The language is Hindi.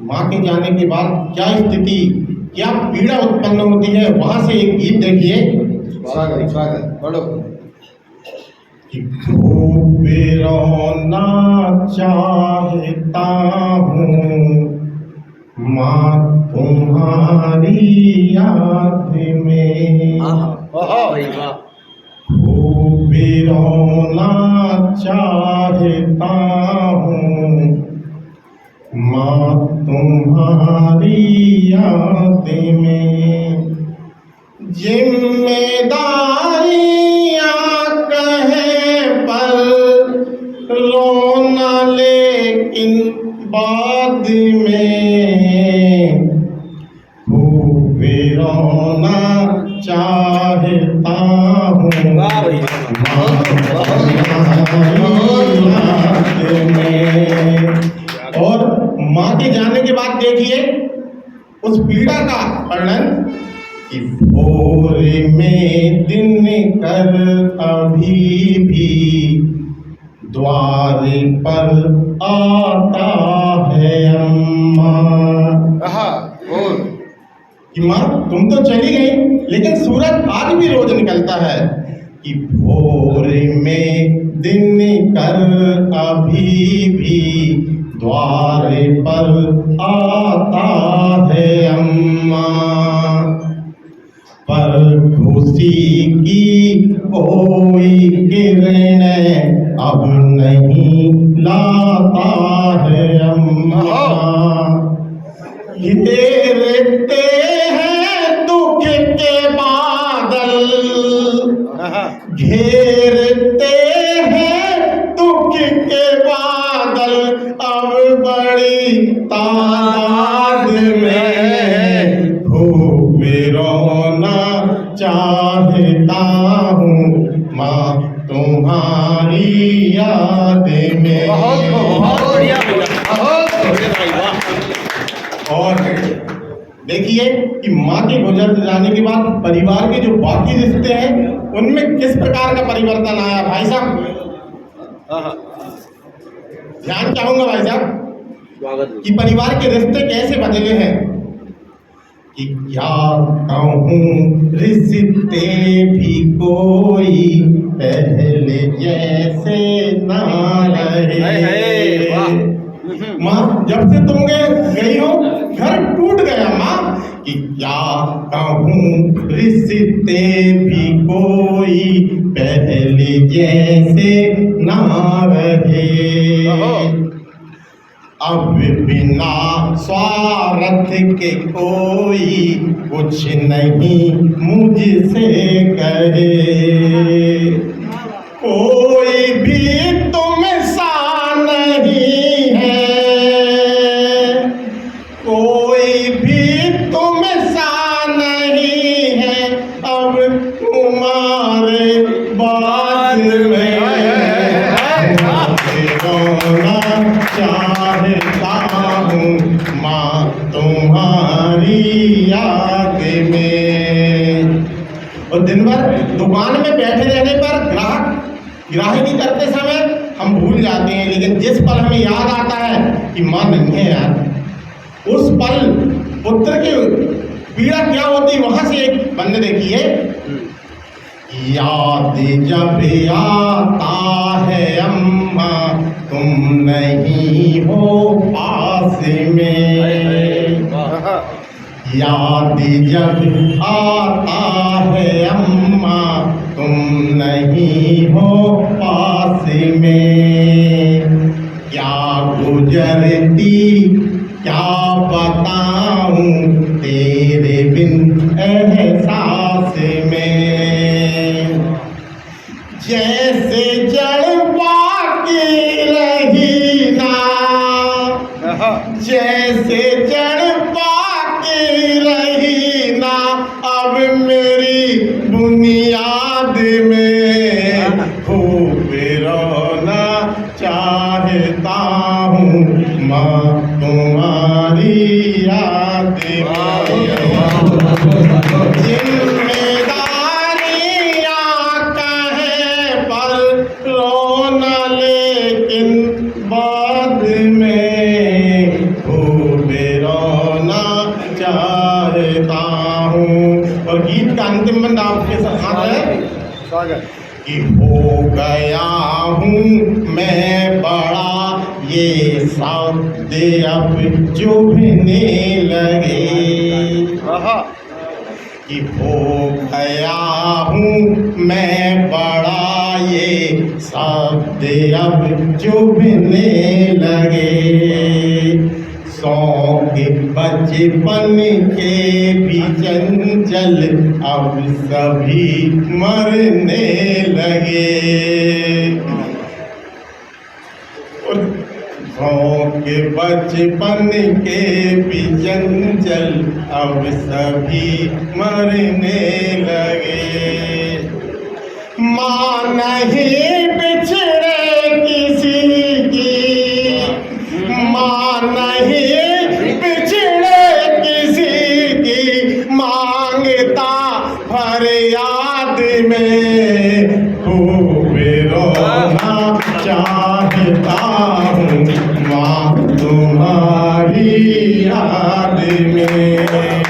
माँ के जाने के बाद क्या स्थिति, क्या पीड़ा उत्पन्न होती है। वहां से एक गीत देखिए। स्वागत स्वागत पढ़ो। कि खूब रोना चाहता हूँ माँ तुम्हारी याद में, खूब रोना चाहता हूँ माँ तुम्हारी याद में। जिम्मेदारियाँ कहे पर रोना लेकिन बाद में, खूब रोना चाहता हूँ और माँ के जाने के बाद देखिए उस पीड़ा का वर्णन कि भोर में दिन कर अभी भी द्वार पर आता है अम्मा। कि माँ तुम तो चली गई लेकिन सूरज आज भी रोज निकलता है। कि भोर में दिन कर अभी भी द्वार पर आता है अम्मा। पर खुशी की कोई किरण अब नहीं लाता है अम्मा। घेरते हैं दुख के बादल, घेरते हैं दुख के बादल अब बड़ी तादाद में। खूब रोना चाहता हूँ माँ तुम्हारी याद में। और देखिए कि माँ के गुजर जाने के बाद परिवार के जो बाकी रिश्ते हैं उनमें किस प्रकार का परिवर्तन आया। भाई साहब ध्यान चाहूंगा भाई साहब कि परिवार के रिश्ते कैसे बदले हैं। कि क्या कहूँ रिश्ते भी कोई पहले जैसे ना रहे। माँ जब से तुम गई हो घर टूट गया माँ। कि क्या कहूँ रिश्ते भी कोई पहले जैसे ना रहे। अब बिना स्वार्थ के कोई कुछ नहीं मुझसे कहे। कोई भी तुम सा नहीं है, कोई भी तुम सा नहीं है अब तुम्हारे बाद में। रोना चाहता हूँ माँ तुम्हारी याद में। और दिन भर दुकान में बैठे रहने पर ग्राहकी करते समय हम भूल जाते हैं, लेकिन जिस पल हमें याद आता है कि माँ नहीं है यार, उस पल पुत्र की पीड़ा क्या होती है। वहां से एक बंद देखिए। याद जब आता है अम्मा तुम नहीं हो पास में। याद जब आता है अम्मा तुम नहीं हो पास में। क्या गुजरती क्या बताऊं तेरे बिन एहसास में। जैसे जड़ बाकी रही ना, जैसे जड़ बाकी रही ना अब मेरी बुनियाद में। खूब रोना चाहता हूँ माँ तुम्हारी याद में। जिम्मेदारियाँ कहे पर रोना लेकिन बाद में। खूब स्वागत कि हो गया हूँ मैं बड़ा, ये शब्द अब चुभने लगे। आहा कि हो गया हूँ मैं बड़ा, ये शब्द अब चुभने लगे। शौक बचपन के भी चंचल अब सभी मरने लगे। शौक बचपन के भी चंचल अब सभी मरने लगे। माँ नहीं बिछड़े किसी की, माँ नहीं बिछड़े किसी की, मांगता फरियाद में खूब रोना चाहता हूँ माँ तुम्हारी याद में।